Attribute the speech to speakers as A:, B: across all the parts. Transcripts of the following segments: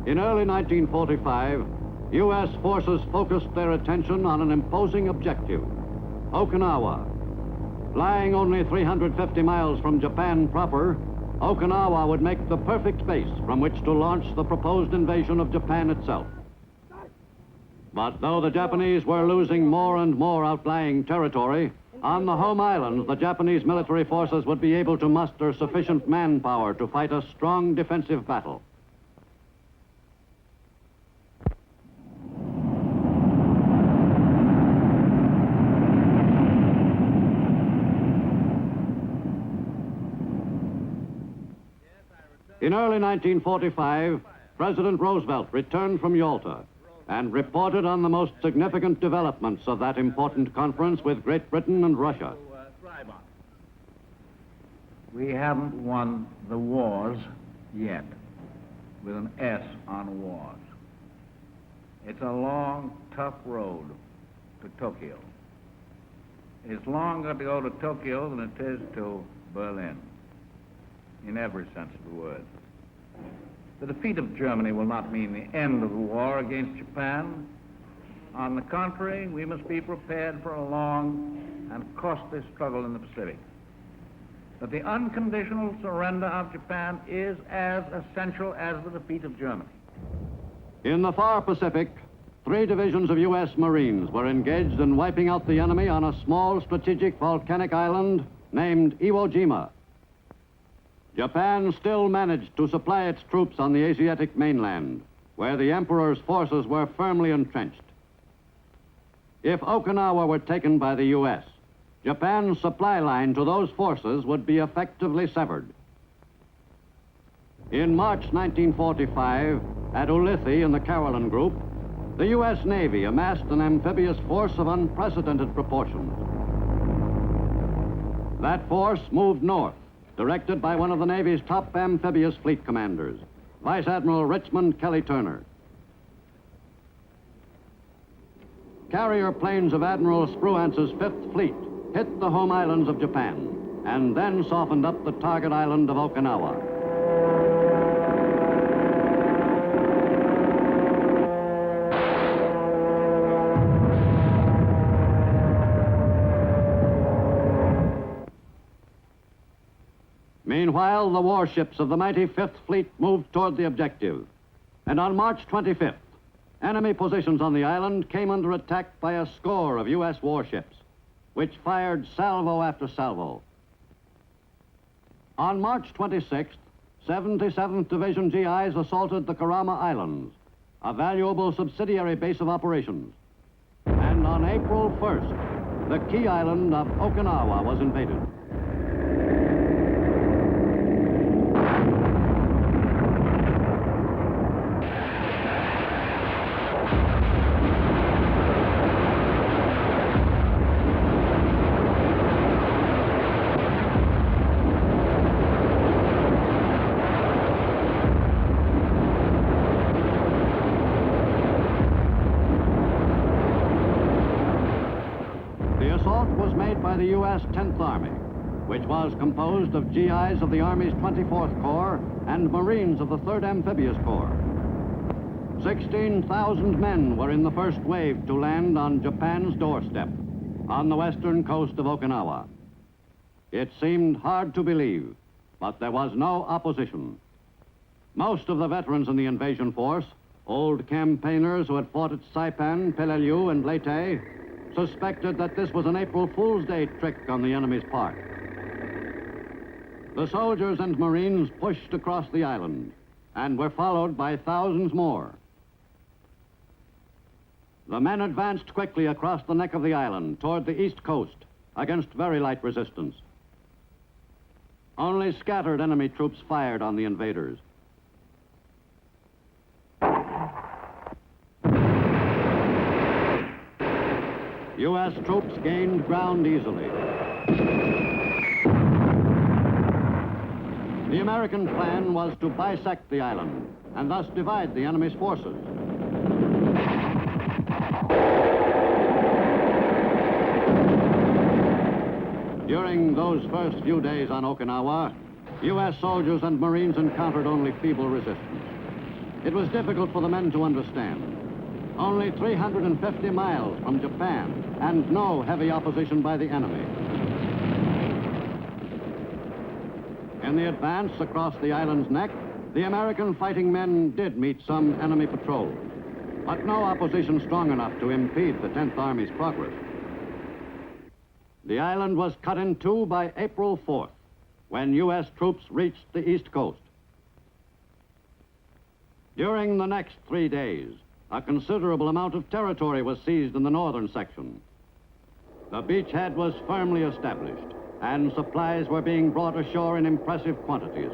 A: In early 1945, U.S. forces focused their attention on an imposing objective, Okinawa. Lying only 350 miles from Japan proper, Okinawa would make the perfect base from which to launch the proposed invasion of Japan itself. But though the Japanese were losing more and more outlying territory, on the home islands, the Japanese military forces would be able to muster sufficient manpower to fight a strong defensive battle. In early 1945, President Roosevelt returned from Yalta and reported on the most significant developments of that important conference with Great Britain and Russia.
B: We haven't won the wars yet, with an S on wars. It's a long, tough road to Tokyo. It's longer to go to Tokyo than it is to Berlin, in every sense of the word. The defeat of Germany will not mean the end of the war against Japan. On the contrary, we must be prepared for a long and costly struggle in the Pacific. But the unconditional surrender of Japan is as essential as the defeat of Germany.
A: In the far Pacific, 3 divisions of U.S. Marines were engaged in wiping out the enemy on a small strategic volcanic island named Iwo Jima. Japan still managed to supply its troops on the Asiatic mainland, where the Emperor's forces were firmly entrenched. If Okinawa were taken by the U.S., Japan's supply line to those forces would be effectively severed. In March 1945, at Ulithi in the Caroline Group, the U.S. Navy amassed an amphibious force of unprecedented proportions. That force moved north, directed by one of the Navy's top amphibious fleet commanders, Vice Admiral Richmond Kelly Turner. Carrier planes of Admiral Spruance's 5th Fleet hit the home islands of Japan and then softened up the target island of Okinawa. Meanwhile, the warships of the mighty 5th Fleet moved toward the objective. And on March 25th, enemy positions on the island came under attack by a score of U.S. warships, which fired salvo after salvo. On March 26th, 77th Division GIs assaulted the Kurama Islands, a valuable subsidiary base of operations. And on April 1st, the key island of Okinawa was invaded. By the U.S. 10th Army, which was composed of GIs of the Army's 24th Corps and Marines of the 3rd Amphibious Corps. 16,000 men were in the first wave to land on Japan's doorstep, on the western coast of Okinawa. It seemed hard to believe, but there was no opposition. Most of the veterans in the invasion force, old campaigners who had fought at Saipan, Peleliu, and Leyte, suspected that this was an April Fool's Day trick on the enemy's part. The soldiers and Marines pushed across the island and were followed by thousands more. The men advanced quickly across the neck of the island toward the east coast against very light resistance. Only scattered enemy troops fired on the invaders. U.S. troops gained ground easily. The American plan was to bisect the island and thus divide the enemy's forces. During those first few days on Okinawa, U.S. soldiers and Marines encountered only feeble resistance. It was difficult for the men to understand. Only 350 miles from Japan, and no heavy opposition by the enemy. In the advance across the island's neck, the American fighting men did meet some enemy patrols, but no opposition strong enough to impede the 10th Army's progress. The island was cut in two by April 4th, when U.S. troops reached the East Coast. During the next 3 days, a considerable amount of territory was seized in the northern section. The beachhead was firmly established, and supplies were being brought ashore in impressive quantities.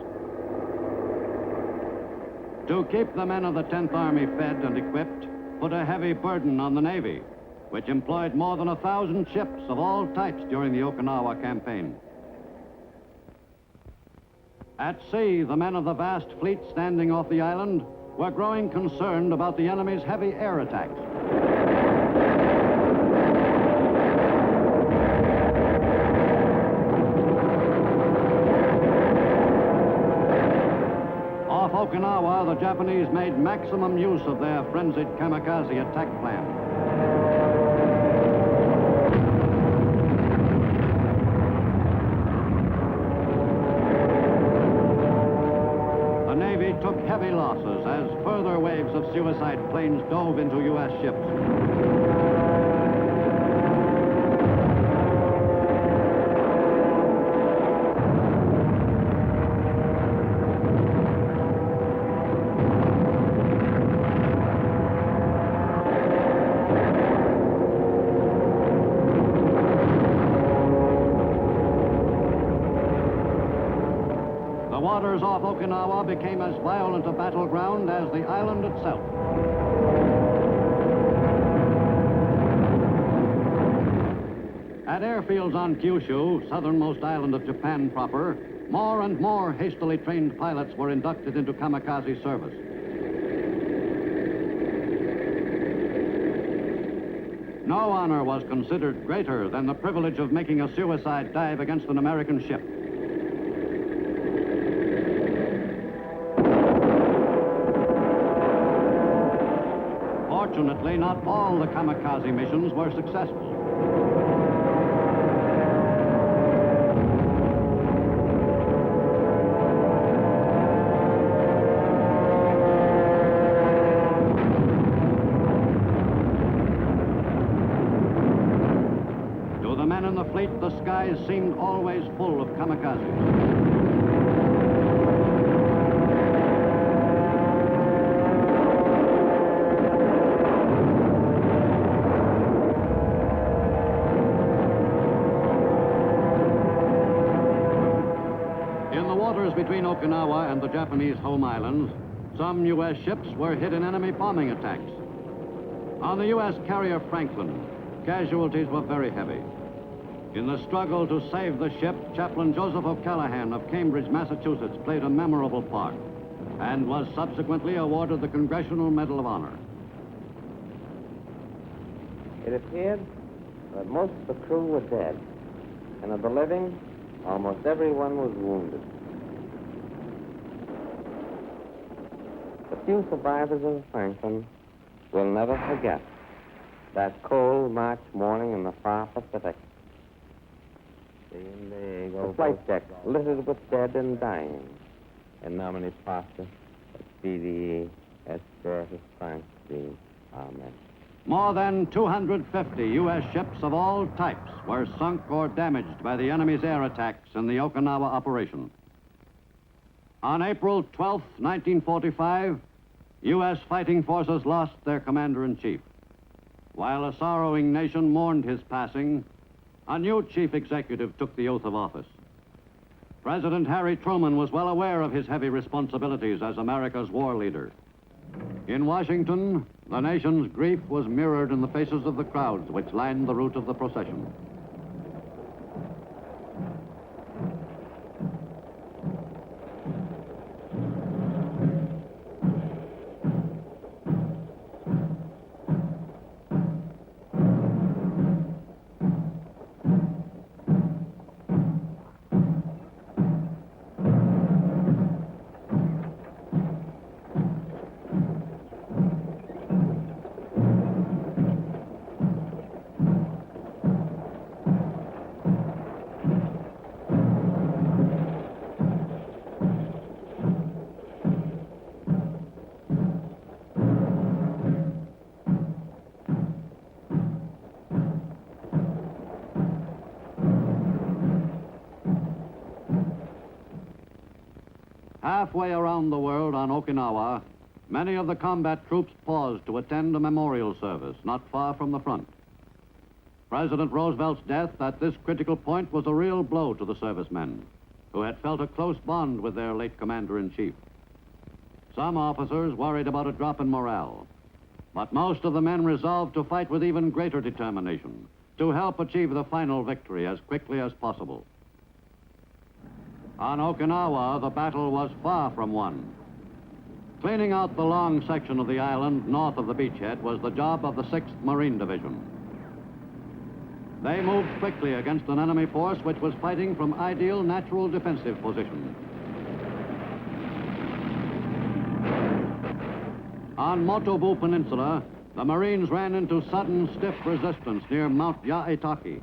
A: To keep the men of the 10th Army fed and equipped put a heavy burden on the Navy, which employed more than 1,000 ships of all types during the Okinawa campaign. At sea, the men of the vast fleet standing off the island were growing concerned about the enemy's heavy air attacks. Off Okinawa, the Japanese made maximum use of their frenzied kamikaze attack plan. The Navy took heavy losses as further waves of suicide planes dove into U.S. ships. The waters off Okinawa became as violent a battleground as the island itself. At airfields on Kyushu, southernmost island of Japan proper, more and more hastily trained pilots were inducted into kamikaze service. No honor was considered greater than the privilege of making a suicide dive against an American ship. Fortunately, not all the kamikaze missions were successful. To the men in the fleet, the skies seemed always full of kamikazes. Between Okinawa and the Japanese home islands, some U.S. ships were hit in enemy bombing attacks. On the U.S. carrier Franklin, casualties were very heavy. In the struggle to save the ship, Chaplain Joseph O'Callaghan of Cambridge, Massachusetts, played a memorable part and was subsequently awarded the Congressional Medal of Honor.
C: It appeared that most of the crew were dead, and of the living, almost everyone was wounded. The few survivors of the Franklin will never forget that cold March morning in the far Pacific. The flight deck littered with dead and dying. In nomine Patris, et Filii, et Spiritus Sancti. Amen.
A: More than 250 U.S. ships of all types were sunk or damaged by the enemy's air attacks in the Okinawa operation. On April 12, 1945, U.S. fighting forces lost their commander-in-chief. While a sorrowing nation mourned his passing, a new chief executive took the oath of office. President Harry Truman was well aware of his heavy responsibilities as America's war leader. In Washington, the nation's grief was mirrored in the faces of the crowds which lined the route of the procession. Halfway around the world on Okinawa, many of the combat troops paused to attend a memorial service not far from the front. President Roosevelt's death at this critical point was a real blow to the servicemen, who had felt a close bond with their late commander-in-chief. Some officers worried about a drop in morale, but most of the men resolved to fight with even greater determination to help achieve the final victory as quickly as possible. On Okinawa, the battle was far from won. Cleaning out the long section of the island north of the beachhead was the job of the 6th Marine Division. They moved quickly against an enemy force which was fighting from ideal natural defensive positions. On Motobu Peninsula, the Marines ran into sudden stiff resistance near Mount Yaitaki.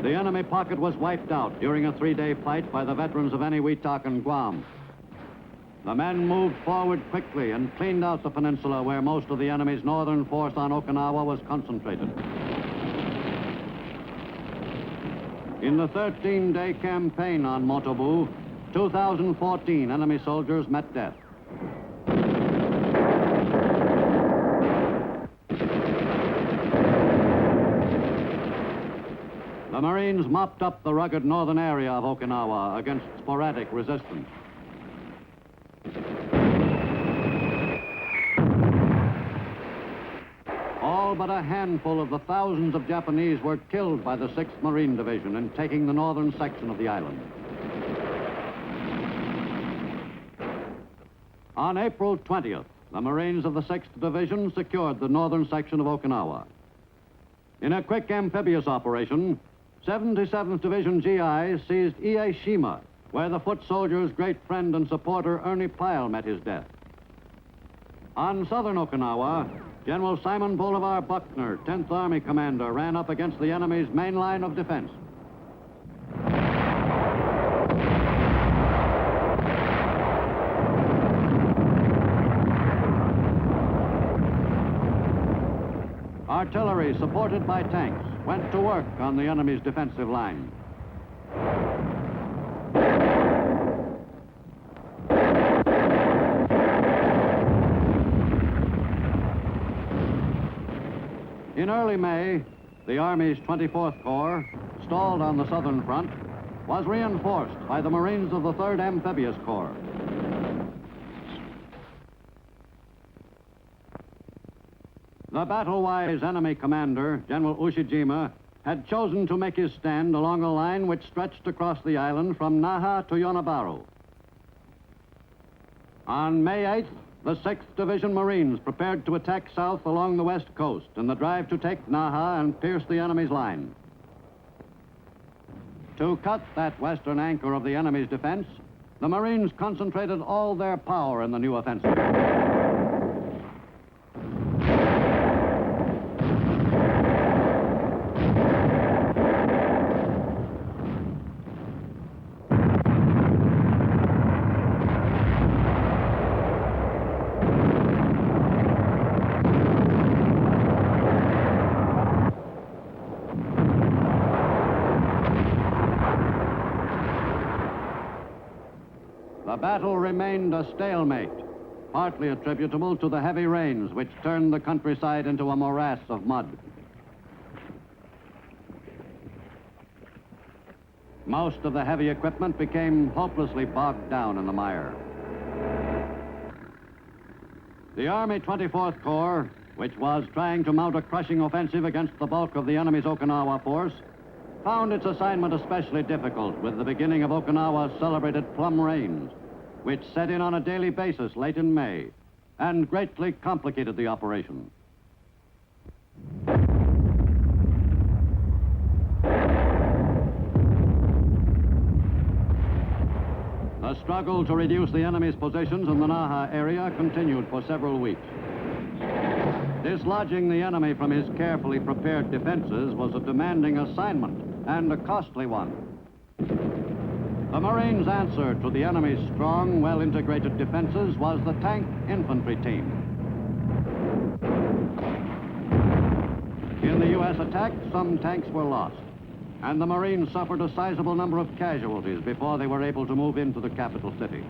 A: The enemy pocket was wiped out during a 3-day fight by the veterans of Eniwetok and Guam. The men moved forward quickly and cleaned out the peninsula where most of the enemy's northern force on Okinawa was concentrated. In the 13-day campaign on Motobu, 2,014 enemy soldiers met death. The Marines mopped up the rugged northern area of Okinawa against sporadic resistance. All but a handful of the thousands of Japanese were killed by the 6th Marine Division in taking the northern section of the island. On April 20th, the Marines of the 6th Division secured the northern section of Okinawa. In a quick amphibious operation, 77th Division GI seized Ieshima, where the foot soldier's great friend and supporter Ernie Pyle met his death. On southern Okinawa, General Simon Bolivar Buckner, 10th Army Commander, ran up against the enemy's main line of defense. Artillery, supported by tanks, went to work on the enemy's defensive line. In early May, the Army's 24th Corps, stalled on the southern front, was reinforced by the Marines of the 3rd Amphibious Corps. The battle-wise enemy commander, General Ushijima, had chosen to make his stand along a line which stretched across the island from Naha to Yonabaru. On May 8th, the 6th Division Marines prepared to attack south along the west coast in the drive to take Naha and pierce the enemy's line. To cut that western anchor of the enemy's defense, the Marines concentrated all their power in the new offensive. The battle remained a stalemate, partly attributable to the heavy rains which turned the countryside into a morass of mud. Most of the heavy equipment became hopelessly bogged down in the mire. The Army 24th Corps, which was trying to mount a crushing offensive against the bulk of the enemy's Okinawa force, found its assignment especially difficult with the beginning of Okinawa's celebrated plum rains, which set in on a daily basis late in May and greatly complicated the operation. The struggle to reduce the enemy's positions in the Naha area continued for several weeks. Dislodging the enemy from his carefully prepared defenses was a demanding assignment and a costly one. The Marines' answer to the enemy's strong, well-integrated defenses was the tank infantry team. In the U.S. attack, some tanks were lost. and the Marines suffered a sizable number of casualties before they were able to move into the capital city.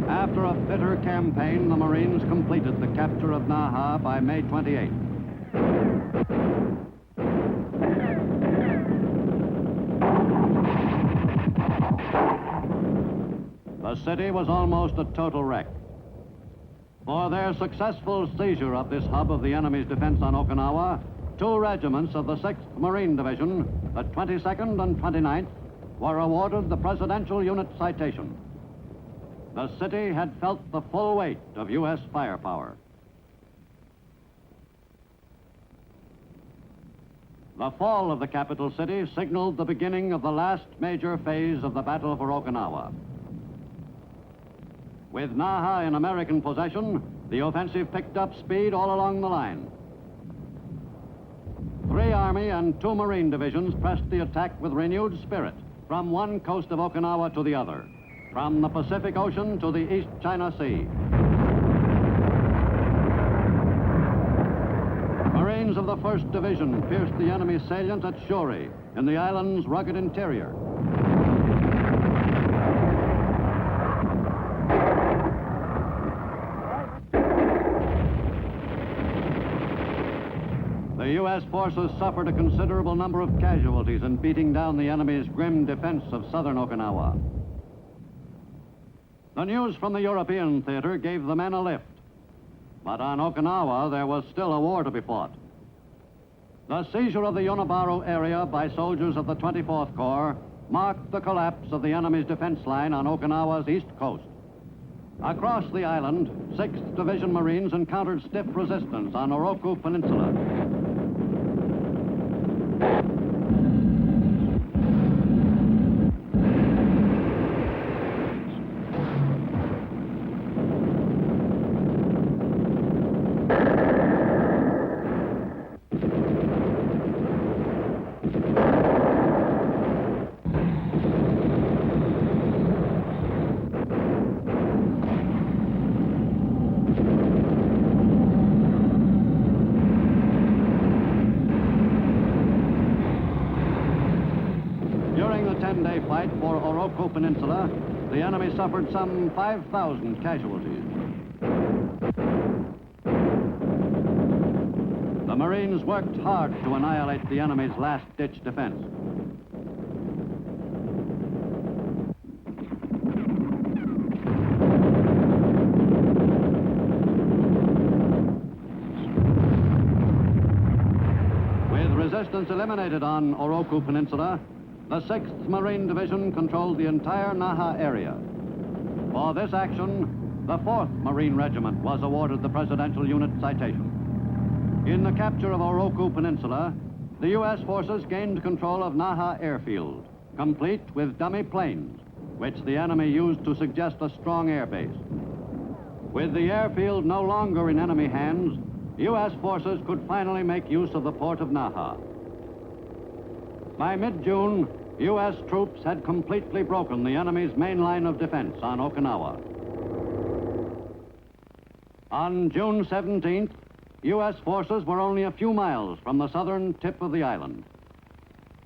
A: After a bitter campaign, the Marines completed the capture of Naha by May 28th. The city was almost a total wreck. For their successful seizure of this hub of the enemy's defense on Okinawa, 2 regiments of the 6th Marine Division, the 22nd and 29th, were awarded the Presidential Unit Citation. The city had felt the full weight of U.S. firepower. The fall of the capital city signaled the beginning of the last major phase of the battle for Okinawa. With Naha in American possession, the offensive picked up speed all along the line. 3 Army and 2 Marine divisions pressed the attack with renewed spirit from one coast of Okinawa to the other, from the Pacific Ocean to the East China Sea. Marines of the 1st Division pierced the enemy salient at Shuri in the island's rugged interior. The U.S. forces suffered a considerable number of casualties in beating down the enemy's grim defense of southern Okinawa. The news from the European theater gave the men a lift. But on Okinawa, there was still a war to be fought. The seizure of the Yonobaro area by soldiers of the 24th Corps marked the collapse of the enemy's defense line on Okinawa's east coast. Across the island, 6th Division Marines encountered stiff resistance on Oroku Peninsula. During the 10-day fight for Oroku Peninsula, the enemy suffered some 5,000 casualties. The Marines worked hard to annihilate the enemy's last-ditch defense. With resistance eliminated on Oroku Peninsula, the 6th Marine Division controlled the entire Naha area. For this action, the 4th Marine Regiment was awarded the Presidential Unit Citation. In the capture of Oroku Peninsula, the U.S. forces gained control of Naha Airfield, complete with dummy planes, which the enemy used to suggest a strong air base. With the airfield no longer in enemy hands, U.S. forces could finally make use of the port of Naha. By mid-June, U.S. troops had completely broken the enemy's main line of defense on Okinawa. On June 17th, U.S. forces were only a few miles from the southern tip of the island.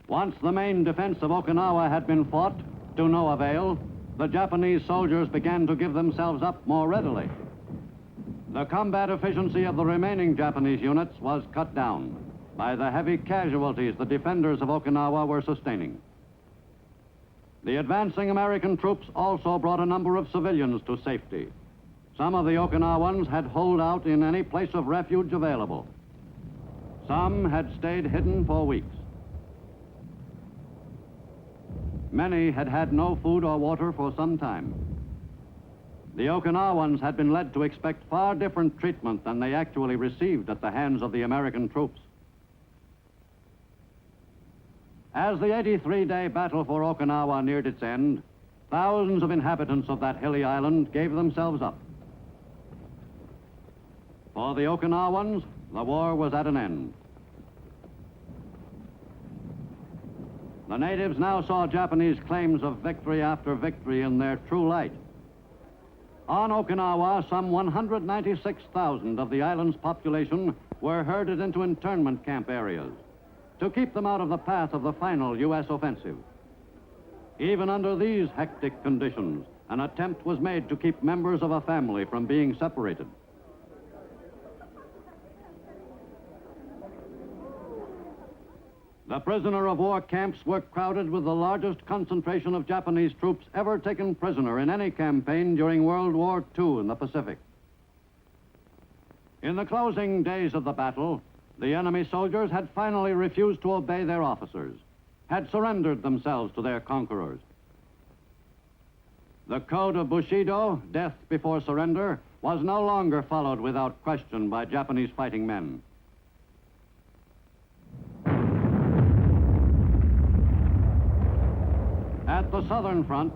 A: Once the main defense of Okinawa had been fought, to no avail, the Japanese soldiers began to give themselves up more readily. The combat efficiency of the remaining Japanese units was cut down by the heavy casualties the defenders of Okinawa were sustaining. The advancing American troops also brought a number of civilians to safety. Some of the Okinawans had holed out in any place of refuge available. Some had stayed hidden for weeks. Many had had no food or water for some time. The Okinawans had been led to expect far different treatment than they actually received at the hands of the American troops. As the 83-day battle for Okinawa neared its end, thousands of inhabitants of that hilly island gave themselves up. For the Okinawans, the war was at an end. The natives now saw Japanese claims of victory after victory in their true light. On Okinawa, some 196,000 of the island's population were herded into internment camp areas to keep them out of the path of the final U.S. offensive. Even under these hectic conditions, an attempt was made to keep members of a family from being separated. The prisoner of war camps were crowded with the largest concentration of Japanese troops ever taken prisoner in any campaign during World War II in the Pacific. In the closing days of the battle, the enemy soldiers had finally refused to obey their officers, had surrendered themselves to their conquerors. The code of Bushido, death before surrender, was no longer followed without question by Japanese fighting men. At the southern front,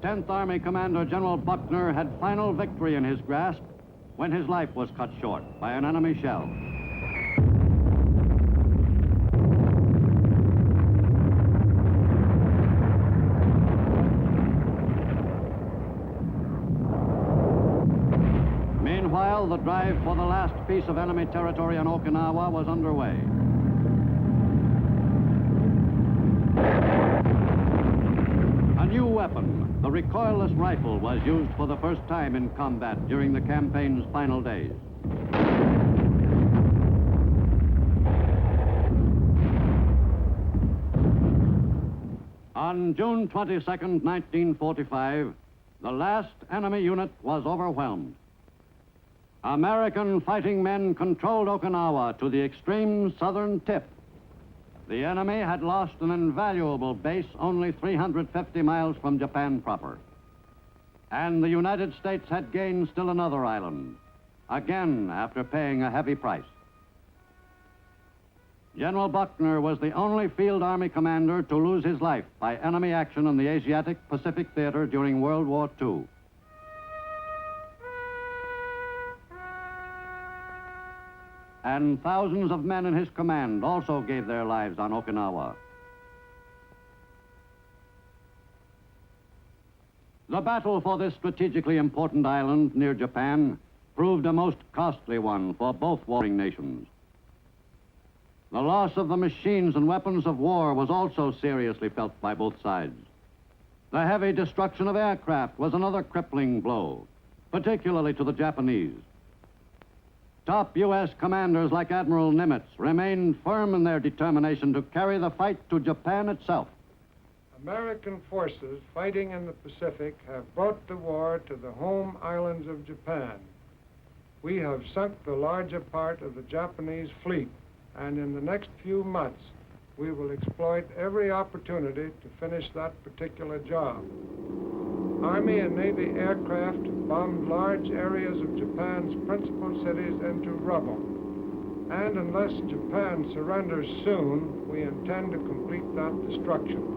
A: 10th Army Commander General Buckner had final victory in his grasp when his life was cut short by an enemy shell. Meanwhile, the drive for the last piece of enemy territory on Okinawa was underway. A new weapon, the recoilless rifle, was used for the first time in combat during the campaign's final days. On June 22nd, 1945, the last enemy unit was overwhelmed. American fighting men controlled Okinawa to the extreme southern tip. The enemy had lost an invaluable base only 350 miles from Japan proper. And the United States had gained still another island, again after paying a heavy price. General Buckner was the only field army commander to lose his life by enemy action in the Asiatic-Pacific theater during World War II. And thousands of men in his command also gave their lives on Okinawa. The battle for this strategically important island near Japan proved a most costly one for both warring nations. The loss of the machines and weapons of war was also seriously felt by both sides. The heavy destruction of aircraft was another crippling blow, particularly to the Japanese. Top U.S. commanders like Admiral Nimitz remained firm in their determination to carry the fight to Japan itself.
D: American forces fighting in the Pacific have brought the war to the home islands of Japan. We have sunk the larger part of the Japanese fleet, and in the next few months, we will exploit every opportunity to finish that particular job. Army and Navy aircraft bombed large areas of Japan's principal cities into rubble. And unless Japan surrenders soon, we intend to complete that destruction.